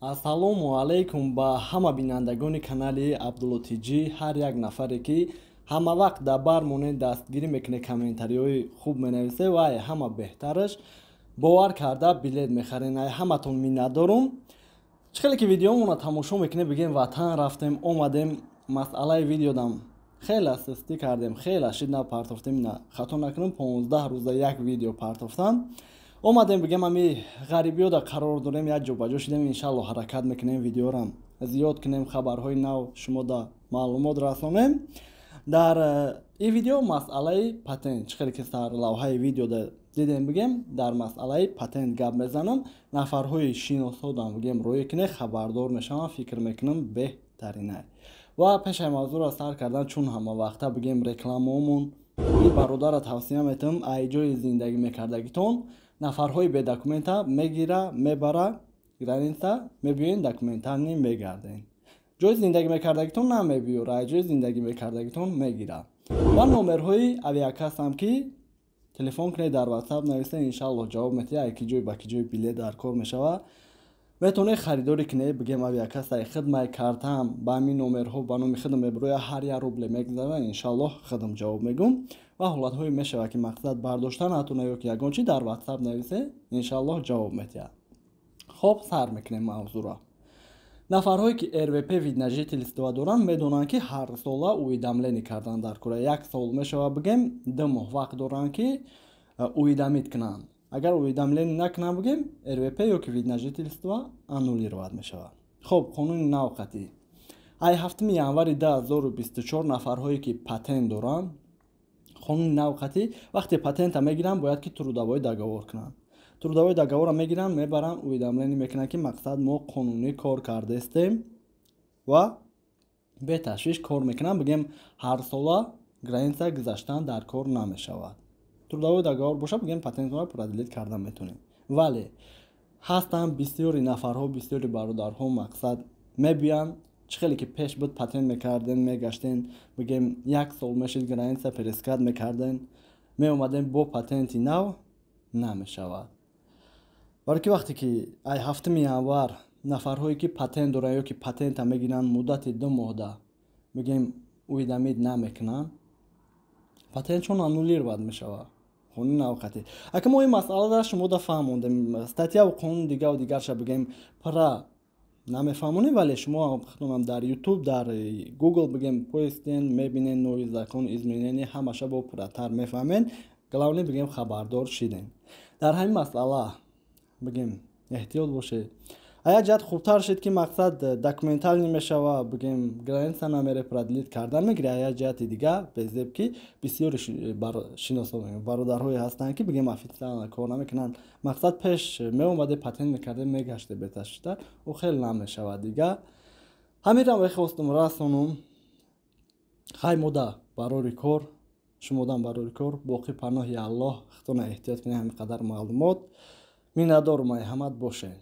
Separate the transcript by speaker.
Speaker 1: Ассалому алайкум ба ҳама бинандагони канали Абдуллотиҷӣ, ҳар як нафаре ки ҳама вақт дар бар монед дастгирӣ мекунед, комментариҳои хуб менависед ва ҳама беҳтараш бовар карда билет мехаред. Ҳаматон миннатдорум. Чӣ хеле ки видеомона тамошо мекунед, бигем ватан рафтем, омадем, масъалаи видеодам хеле сустӣ кардем, хеле шид напартофтем, хато накунам 15 рӯза як видео партофтам. омадем бигем ами ғарибиёда қарор дорем, як ҷо ба ҷо шидем, иншаллоҳ ҳаракат мекунем, видеорам зиёд кунем, хабарҳои нав шумо да маълумот расонем. Дар ин видео масъалаи патент, чӣ хеле ки сарлавҳаи видеода дидем, бигем дар масъалаи патент гап мезанам. Нафарҳои шиносодам бигем роя кунед, хабардор мешавам, фикр мекунам беҳтаринай. Ва пешай мавзӯра сар кардан, чун ҳама вақта бигем рекламаомон, ин бародара тавсия метавам, айҷои зиндагӣ мекардагитон нафарҳои бедокумента мегира, мебара граница, мебиёен документарни мегарден. ҷои зиндагӣ мекардагитон намебиёра, айҷои зиндагӣ мекардагитон мегира. Ва номерҳои авиакасам ки телефон кунед, дар WhatsApp нависед, иншаллоҳ ҷавоб метиҳад. яки ҷой ба ки ҷой билет дар кор мешава, метавонед харидорӣ кунед. Бигем авиакасаи хидмай картам, ба ҳамин номерҳо ба номи хидм мебирояд, ҳар як рубле мегузарад, иншаллоҳ хидм ҷавоб мегӯм. ва ҳолатҳое мешавад ки мақсад бардоштан атона ё ки ягон чи дар WhatsApp нависед, иншаллоҳ ҷавоб метиҳад. хоб сар мекунем мавзӯра. нафарҳое ки РВП видножитель истифода доранд, медонанд ки ҳар сола уведомление кардан дар кора. як сол мешавад, бигем 2 моҳ вақт доранд ки уведомит кунанд. агар уведомление накунанд, бигем РВП ё ки видножитель истифода аннулировать мешавад. хоб қонуни навқатӣ. ай 7 январи 2024 нафарҳое ки патент доранд, қонуни навқатӣ, вақте патента мегиранд, бояд ки трудовой договор кунанд. трудовой договора мегиранд, мебаранд, уведомление мекунанд ки мақсад мо қонунӣ кор кардаистем ва беташвиш кор мекунанд. бигем ҳар сола граница гузаштан дар кор намешавад. трудовой договор бошад, бигем патентро продлит карда метонем. вале ҳастанд бисёри нафарҳо, бисёри бародарҳо мақсад мебиёнд, чӣ хеле ки пеш буд патент мекарден, мегаштен, бигем 1 сол мешид, граница перескат мекарден, меомадем бо патенти нав, намешавад. балки вақте ки ай 7 январ нафарҳое ки патент доранд ё ки патента мегиранд, муддати 2 моҳда бигем уведомит намекунанд, патентшон аннулировать мешавад. қонуни навқатӣ. ака мо ин масъалада шумо да фаҳмондем, статьяву қонун дигару дигарша бигем пра намефаҳмонем, вале шумо худам дар YouTube, дар Google бигем поистен, мебинен нови закон изменение, ҳамаша бо пратар мефаҳмен. главне бигем хабардор шидем. дар ҳамин масъала бигем эҳтиёт бошед. як ҷиҳат хубтар шид ки мақсад документарни мешава, бигем граница намере продлит кардан мегира. як ҷиҳати дигар безеб ки бисёри шиносон бародарҳое ҳастанд ки бигем официална кор намекунанд, мақсад пеш меомаде патент мекарде, мегаште беташвиштар, ӯ хеле намешавад дигар. ҳаминро мехостум расонум. хай мода барори кор, шумодан барори кор, боқӣ паноҳи Аллоҳ. худтона эҳтиёт кунед. ҳамин қадар маълумот миннатдорум. ҳамат бошед.